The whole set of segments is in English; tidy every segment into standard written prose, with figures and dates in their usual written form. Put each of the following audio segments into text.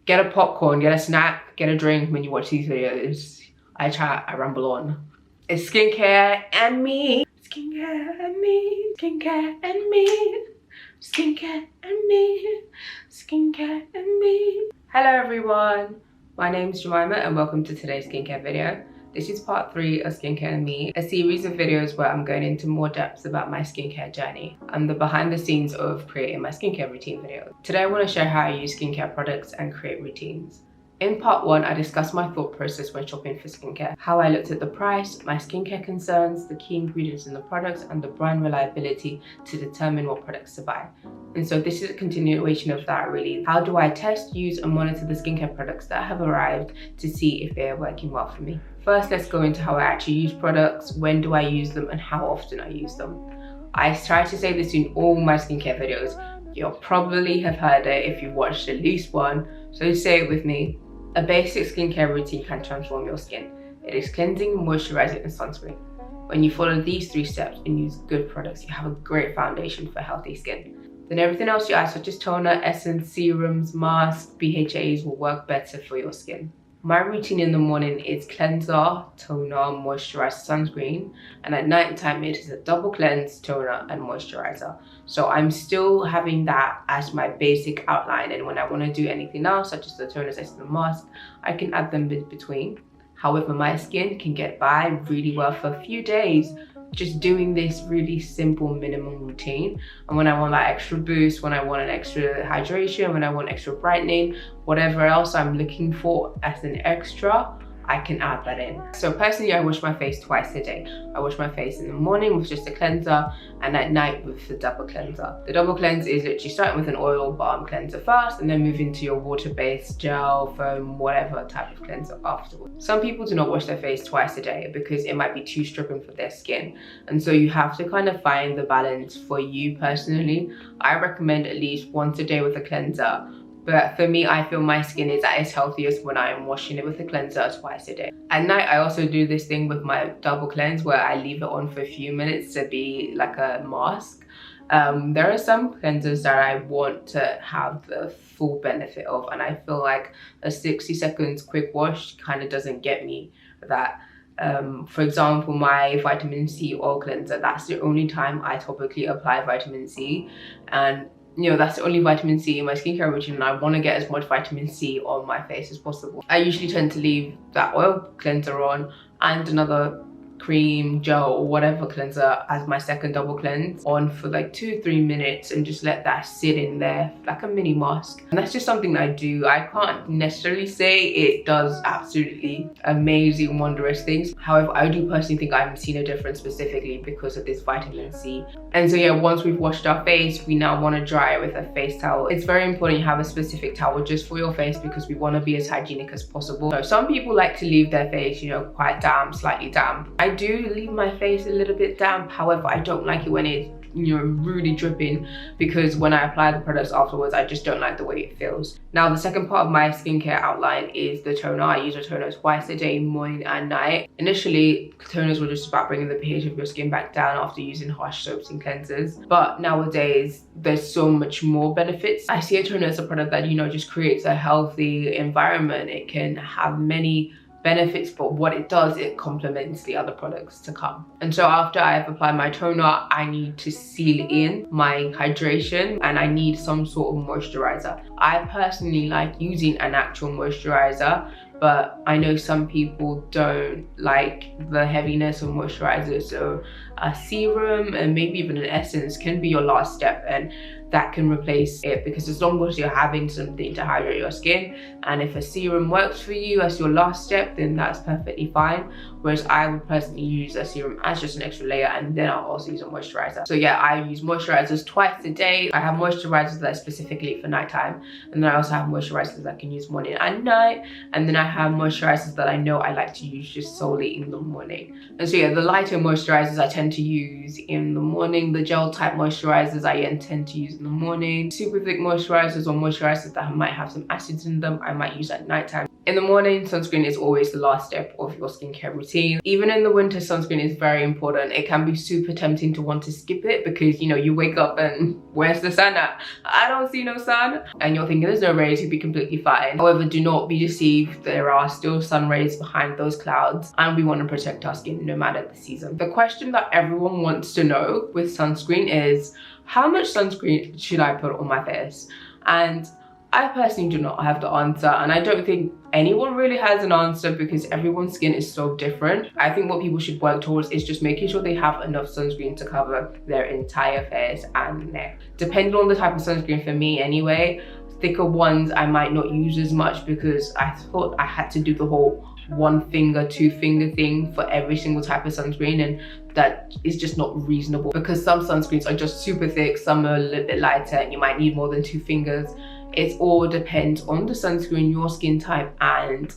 get a popcorn, get a snack, get a drink when you watch these videos. I chat, I ramble on. It's skincare and me. Skincare and me. Skincare and me. Skincare and me. Skincare and me. Hello everyone. My name is Jemima and welcome to today's skincare video. This is part 3 of Skincare and Me, a series of videos where I'm going into more depth about my skincare journey and the behind the scenes of creating my skincare routine videos. Today I want to share how I use skincare products and create routines. In part 1, I discussed my thought process when shopping for skincare, how I looked at the price, my skincare concerns, the key ingredients in the products, and the brand reliability to determine what products to buy. And so this is a continuation of that really. How do I test, use, and monitor the skincare products that have arrived to see if they are working well for me? First, let's go into how I actually use products, when do I use them, and how often I use them. I try to say this in all my skincare videos. You'll probably have heard it if you've watched at least one, so say it with me. A basic skincare routine can transform your skin. It is cleansing, moisturizing, and sunscreen. When you follow these 3 steps and use good products, you have a great foundation for healthy skin. Then everything else you add, such as toner, essence, serums, masks, BHAs, will work better for your skin. My routine in the morning is cleanser, toner, moisturizer, sunscreen, and at night time it is a double cleanse, toner, and moisturizer. So I'm still having that as my basic outline, and when I want to do anything else, such as the toner, essence, and the mask, I can add them in between. However, my skin can get by really well for a few days just doing this really simple minimum routine. And when I want that extra boost, when I want an extra hydration, when I want extra brightening, whatever else I'm looking for as an extra, I can add that in. So personally, I wash my face twice a day. I wash my face in the morning with just a cleanser and at night with the double cleanser. The double cleanse is literally starting with an oil balm cleanser first and then move into your water-based gel, foam, whatever type of cleanser afterwards. Some people do not wash their face twice a day because it might be too stripping for their skin. And so you have to kind of find the balance for you personally. I recommend at least once a day with a cleanser. But for me, I feel my skin is at its healthiest when I am washing it with a cleanser twice a day. At night, I also do this thing with my double cleanse where I leave it on for a few minutes to be like a mask. There are some cleansers that I want to have the full benefit of, and I feel like a 60 seconds quick wash kind of doesn't get me that. For example, my vitamin C oil cleanser, that's the only time I topically apply vitamin C, and you know, that's the only vitamin C in my skincare routine, and I want to get as much vitamin C on my face as possible. I usually tend to leave that oil cleanser on and another cream, gel, or whatever cleanser as my second double cleanse on for like 2-3 minutes and just let that sit in there like a mini mask. And that's just something that I do. I can't necessarily say it does absolutely amazing, wondrous things. However, I do personally think I've seen a difference specifically because of this vitamin C. And so yeah, once we've washed our face, we now want to dry it with a face towel. It's very important you have a specific towel just for your face because we want to be as hygienic as possible. So some people like to leave their face, you know, quite damp, slightly damp. I do leave my face a little bit damp. However, I don't like it when it's, you know, really dripping, because when I apply the products afterwards, I just don't like the way it feels. Now, the second part of my skincare outline is the toner. I use a toner twice a day, morning and night. Initially, toners were just about bringing the pH of your skin back down after using harsh soaps and cleansers. But nowadays, there's so much more benefits. I see a toner as a product that, you know, just creates a healthy environment. It can have many benefits, but what it does, it complements the other products to come. And so after I've applied my toner, I need to seal in my hydration and I need some sort of moisturizer. I personally like using an actual moisturizer, but I know some people don't like the heaviness of moisturizer, so a serum and maybe even an essence can be your last step, and that can replace it, because as long as you're having something to hydrate your skin, and if a serum works for you as your last step, then that's perfectly fine. Whereas I would personally use a serum as just an extra layer, and then I'll also use a moisturizer. So yeah, I use moisturizers twice a day. I have moisturizers that are specifically for nighttime, and then I also have moisturizers that I can use morning and night, and then I have moisturizers that I know I like to use just solely in the morning. And so yeah, the lighter moisturizers I tend to use in the morning. The gel type moisturizers I tend to use in the morning. Super thick moisturizers or moisturizers that might have some acids in them, I might use at nighttime. In the morning, sunscreen is always the last step of your skincare routine. Even in the winter, sunscreen is very important. It can be super tempting to want to skip it because, you know, you wake up and where's the sun at? I don't see no sun. And you're thinking there's no rays, you'll be completely fine. However, do not be deceived. There are still sun rays behind those clouds and we want to protect our skin no matter the season. The question that everyone wants to know with sunscreen is, how much sunscreen should I put on my face? And I personally do not have the answer, and I don't think anyone really has an answer because everyone's skin is so different. I think what people should work towards is just making sure they have enough sunscreen to cover their entire face and neck. Depending on the type of sunscreen, for me anyway, thicker ones I might not use as much because I thought I had to do the whole 1 finger, 2 finger thing for every single type of sunscreen, and that is just not reasonable because some sunscreens are just super thick, some are a little bit lighter, and you might need more than 2 fingers. It all depends on the sunscreen, your skin type, and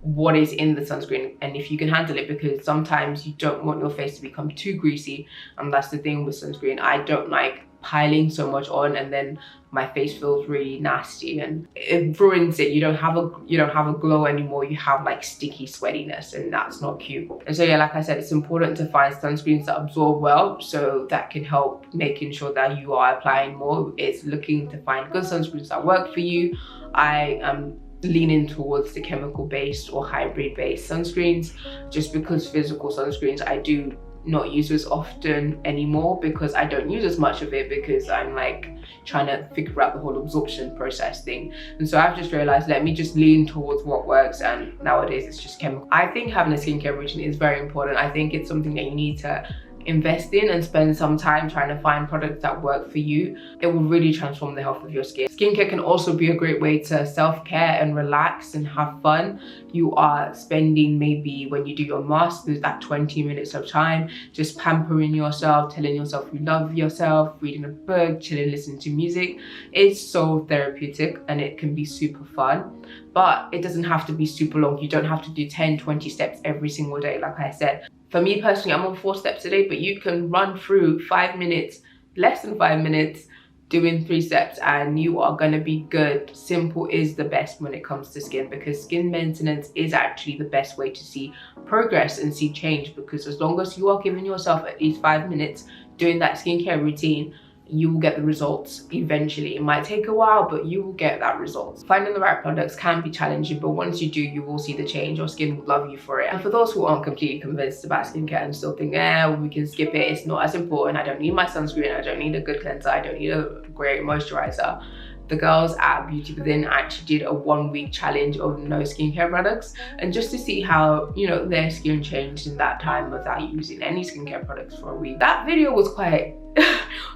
what is in the sunscreen and if you can handle it, because sometimes you don't want your face to become too greasy, and that's the thing with sunscreen. I don't like piling so much on and then my face feels really nasty and it ruins it. You don't have a glow anymore. You have like sticky sweatiness, and that's not cute. And so yeah, like I said, it's important to find sunscreens that absorb well, so that can help making sure that you are applying more. It's looking to find good sunscreens that work for you. I am leaning towards the chemical based or hybrid based sunscreens, just because physical sunscreens I do not use as often anymore because I don't use as much of it because I'm like trying to figure out the whole absorption process thing. And so I've just realized, let me just lean towards what works, and nowadays it's just chemical. I think having a skincare routine is very important. I think it's something that you need to invest in and spend some time trying to find products that work for you. It will really transform the health of your skin. Skincare can also be a great way to self-care and relax and have fun. You are spending, maybe when you do your mask, there's that 20 minutes of time just pampering yourself, telling yourself you love yourself, reading a book, chilling, listening to music. It's so therapeutic and it can be super fun, but it doesn't have to be super long. You don't have to do 10-20 steps every single day. Like I said, for me personally, I'm on 4 steps a day, but you can run through 5 minutes, less than 5 minutes, doing 3 steps, and you are gonna be good. Simple is the best when it comes to skin, because skin maintenance is actually the best way to see progress and see change, because as long as you are giving yourself at least 5 minutes doing that skincare routine, you will get the results eventually. It might take a while, but you will get that result. Finding the right products can be challenging, but once you do, you will see the change. Your skin will love you for it. And for those who aren't completely convinced about skincare and still think, we can skip it, it's not as important, I don't need my sunscreen, I don't need a good cleanser, I don't need a great moisturizer. The girls at Beauty Within actually did a 1-week challenge of no skincare products, and just to see how, you know, their skin changed in that time without using any skincare products for a week. That video was quite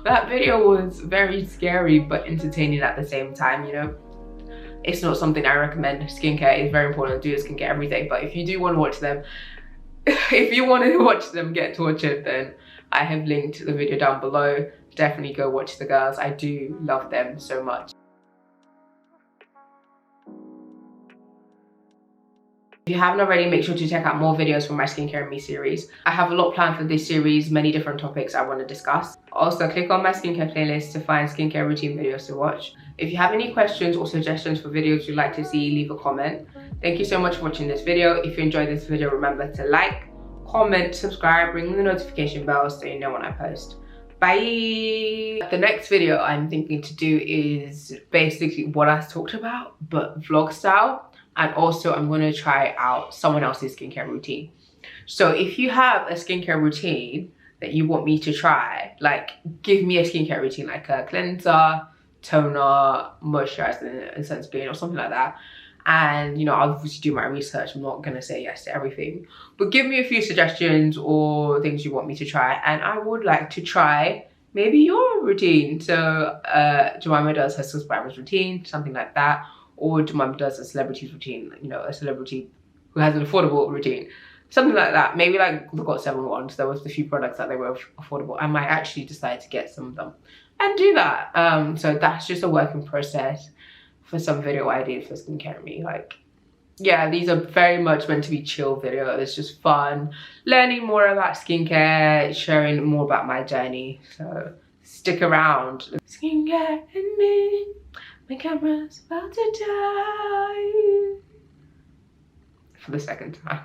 that video was very scary but entertaining at the same time. You know, it's not something I recommend. Skincare is very important. Do your skincare every day, but if you do want to watch them, if you want to watch them get tortured, then I have linked the video down below. Definitely go watch the girls. I do love them so much. If you haven't already, make sure to check out more videos from my Skincare&Me series. I have a lot planned for this series, many different topics I want to discuss. Also, click on my skincare playlist to find skincare routine videos to watch. If you have any questions or suggestions for videos you'd like to see, leave a comment. Thank you so much for watching this video. If you enjoyed this video, remember to like, comment, subscribe, ring the notification bell so you know when I post. Bye! The next video I'm thinking to do is basically what I talked about, but vlog style. And also I'm going to try out someone else's skincare routine. So if you have a skincare routine that you want me to try, like give me a skincare routine, like a cleanser, toner, moisturizer and sunscreen or something like that. And you know, I'll obviously do my research. I'm not going to say yes to everything, but give me a few suggestions or things you want me to try. And I would like to try maybe your routine. So Jemima does her subscribers routine, something like that. Or Jemima does a celebrity's routine, you know, a celebrity who has an affordable routine. Something like that. Maybe like the Got7 ones, there was a few products that they were affordable. I might actually decide to get some of them and do that. So that's just a working process for some video ideas for Skincare&Me. Like, yeah, these are very much meant to be chill videos. It's just fun, learning more about skincare, sharing more about my journey. So stick around. Skincare&Me. My camera's about to die. for the second time.